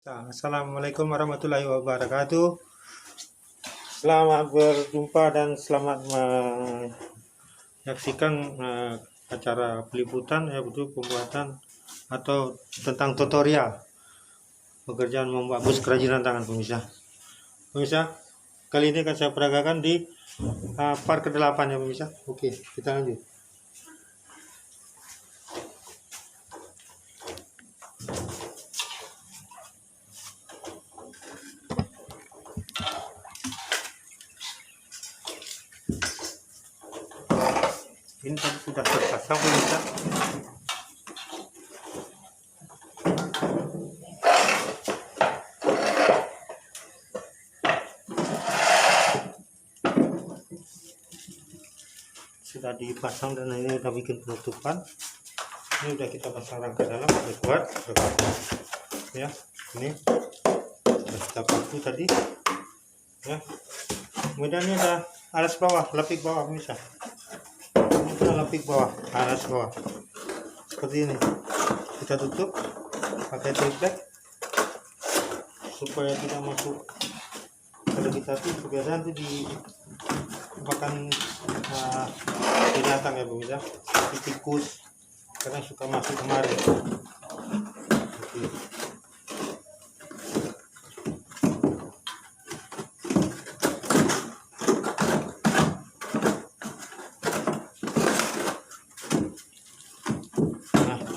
Assalamualaikum warahmatullahi wabarakatuh. Selamat berjumpa dan selamat menyaksikan acara peliputan yaitu pembuatan atau tentang tutorial pekerjaan membuat bus kerajinan tangan pemirsa. Pemirsa, kali ini akan saya peragakan di part ke-8 ya pemirsa. Oke, kita lanjut. Ini tadi sudah terpasang pemirsa. Sudah dipasang dan ini udah bikin penutupan. Ini udah kita pasang rangka dalam udah kuat ya. Ini udah kita paku tadi ya. Kemudian ini ada alas bawah, lapik bawah pemirsa. Lapik bawah, alas bawah seperti ini. Kita tutup pakai triplek supaya tidak masuk. Kalau kita tutup biasanya nanti dimakan binatang ya pemirsa, tikus karena suka masuk kemari. Oke.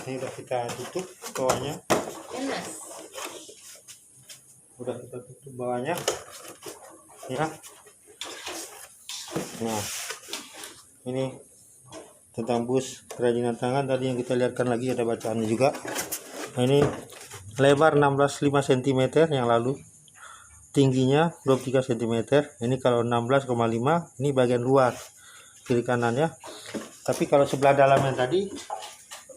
Ini udah kita tutup bawahnya. Udah kita tutup bawahnya ya. Nah, ini tentang bus kerajinan tangan tadi yang kita lihatkan, lagi ada bacaannya juga. Nah, ini lebar 16,5 cm yang lalu, tingginya 23 cm. Ini kalau 16,5 ini bagian luar kiri kanan ya. Tapi kalau sebelah dalam yang tadi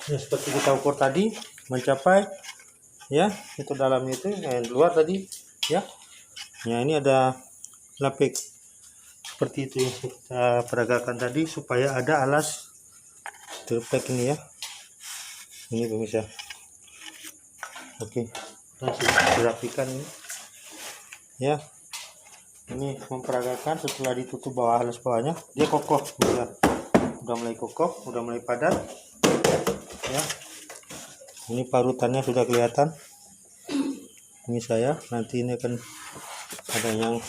ya, seperti kita ukur tadi mencapai ya, itu dalamnya itu yang luar tadi ya. Ya, ini ada lapik seperti itu yang kita peragakan tadi supaya ada alas triplek ini ya. Ini pemirsa. Oke, langsung dirapikan ini ya. Ini memperagakan setelah ditutup bawah alas bawahnya, dia kokoh pemirsa. Udah mulai kokoh, udah mulai padat ya. Ini parutannya sudah kelihatan. Ini saya, nanti ini akan ada yang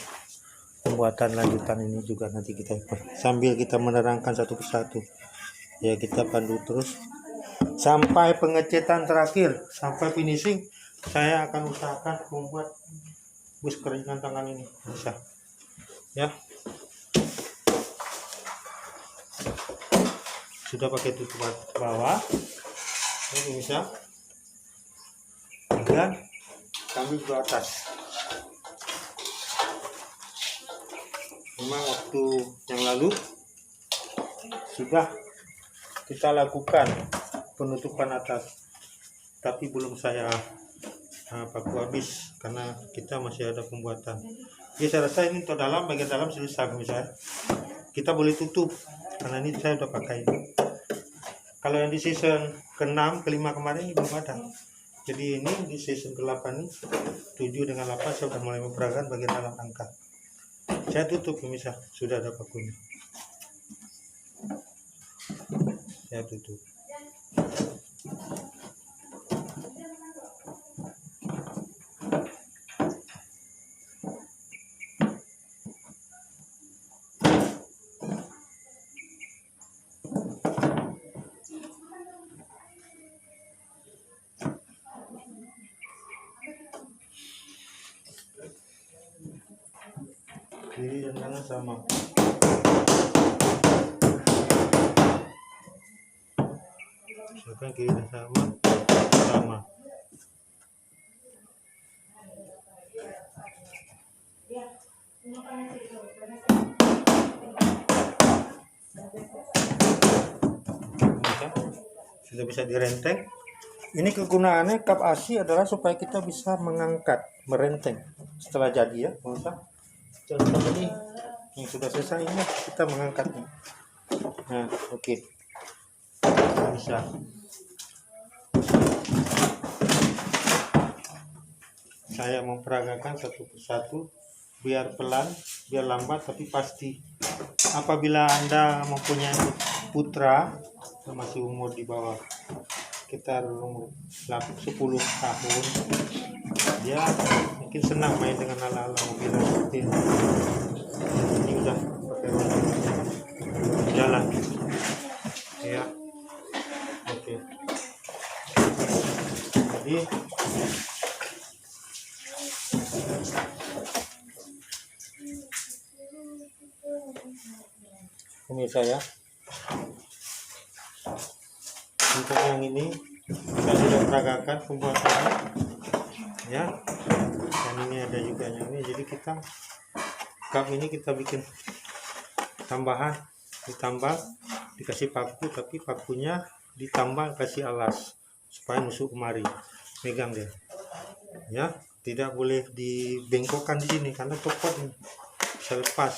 pembuatan lanjutan ini juga nanti kita sambil kita menerangkan satu persatu ya. Kita pandu terus sampai pengecetan terakhir, sampai finishing. Saya akan usahakan membuat bus kerajinan tangan ini bisa ya. Sudah pakai tutup bawah ini bisa, dan kami ke atas. Memang waktu yang lalu sudah kita lakukan penutupan atas, tapi belum saya paku habis karena kita masih ada pembuatan. Ya, saya rasa ini untuk dalam, bagian dalam selesai misalnya. Kita boleh tutup karena ini saya udah pakai. Kalau yang di season ke-6, ke-5 kemarin ini belum ada. Jadi ini di season ke-8 ini 7 dengan 8 saya sudah mulai memperagakan bagian dalam angka. Saya tutup pemirsa, sudah ada pakunya. Saya tutup. Kiri dan kanan sama. Misalkan kiri dan sama. Sudah bisa direnteng. Ini kegunaannya kap ASI adalah supaya kita bisa mengangkat, merenteng setelah jadi ya, pemirsa. Contoh ini yang sudah selesai, ini kita mengangkatnya. Nah, oke. Bisa. saya memperagakan satu persatu, biar pelan, biar lambat, tapi pasti. Apabila Anda mempunyai putra yang masih umur di bawah sekitar umur 10 tahun, dia mungkin senang main dengan ala-ala mobil seperti ini. Ini udah pakai roda jalan ya. Oke, jadi pemirsa ya, untuk yang ini saya sudah peragakan pembuatannya ya, dan ini ada juga yang ini. Jadi kita kap ini kita bikin tambahan, ditambah dikasih paku, tapi pakunya ditambah kasih alas supaya nusuk kemari, megang dia ya, tidak boleh dibengkokkan di sini karena copot nih, bisa lepas,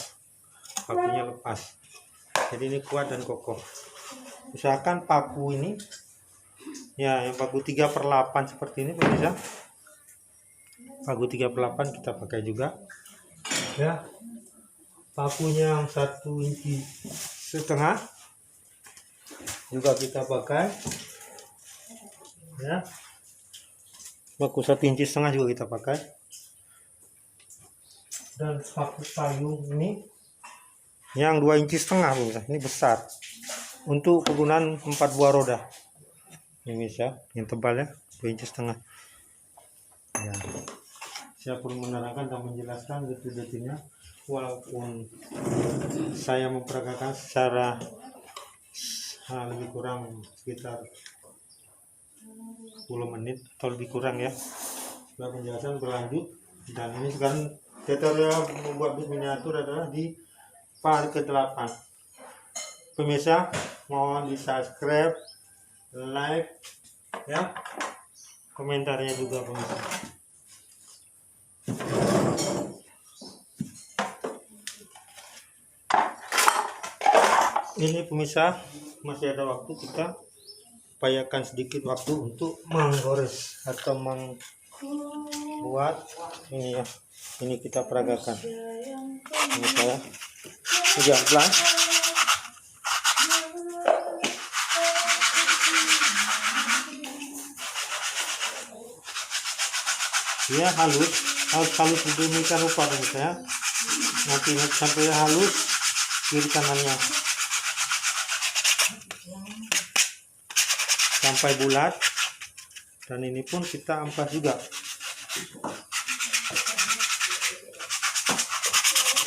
pakunya lepas. Jadi ini kuat dan kokoh. Usahakan paku ini ya, yang paku 3/8 seperti ini pemirsa. Paku 3/8 kita pakai juga ya. Pakunya yang 1,5 inci juga kita pakai ya. Paku 1,5 inci juga kita pakai. Dan paku payung ini yang 2,5 inci pemirsa, ini besar untuk penggunaan 4 buah roda ini ya, yang tebal ya, 2,5 inci ya. Saya perlu menerangkan dan menjelaskan detil-detilnya, walaupun saya memperagakan secara lebih kurang sekitar 10 menit atau lebih kurang ya. Setelah penjelasan berlanjut, dan ini sekarang tutorial membuat bus miniatur adalah di part ke-8. Pemirsa, mohon di subscribe, like ya, komentarnya juga pemirsa. Ini pemirsa, masih ada waktu, kita upayakan sedikit waktu untuk menggores atau membuat ini ya. Ini kita peragakan pemirsa ya. Pelan ya, halus sedemikian rupa pemirsa ya. Nanti sampai halus kiri kanannya sampai bulat, dan ini pun kita ampas juga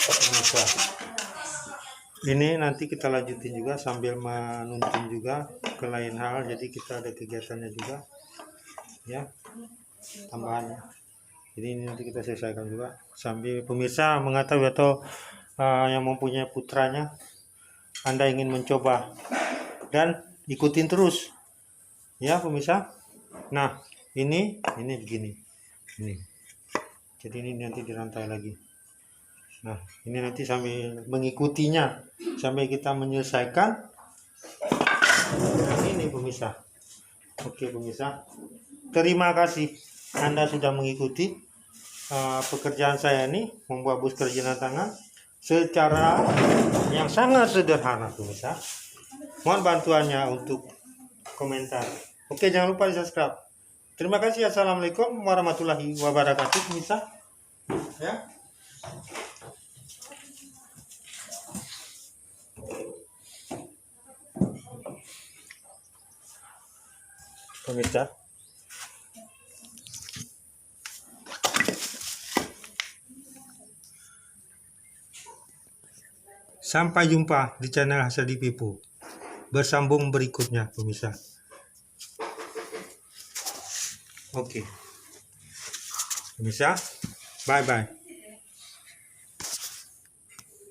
pemirsa. Ini nanti kita lanjutin juga sambil menuntun juga ke lain hal, jadi kita ada kegiatannya juga ya, tambahannya. Jadi ini nanti kita selesaikan juga sambil pemirsa mengetahui atau yang mempunyai putranya, Anda ingin mencoba, dan ikutin terus ya pemirsa. Nah ini begini ini, jadi ini nanti dirantai lagi. Nah ini nanti sambil mengikutinya sampai kita menyelesaikan ini pemirsa. Oke pemirsa, terima kasih Anda sudah mengikuti pekerjaan saya ini, membuat bus kerajinan tangan secara yang sangat sederhana pemirsa. Mohon bantuannya untuk komentar. Oke, jangan lupa di subscribe. Terima kasih. Assalamualaikum warahmatullahi wabarakatuh pemirsa ya. Pemirsa, sampai jumpa di channel Hasadi Pipo. Bersambung berikutnya pemirsa. Oke pemirsa, bye bye.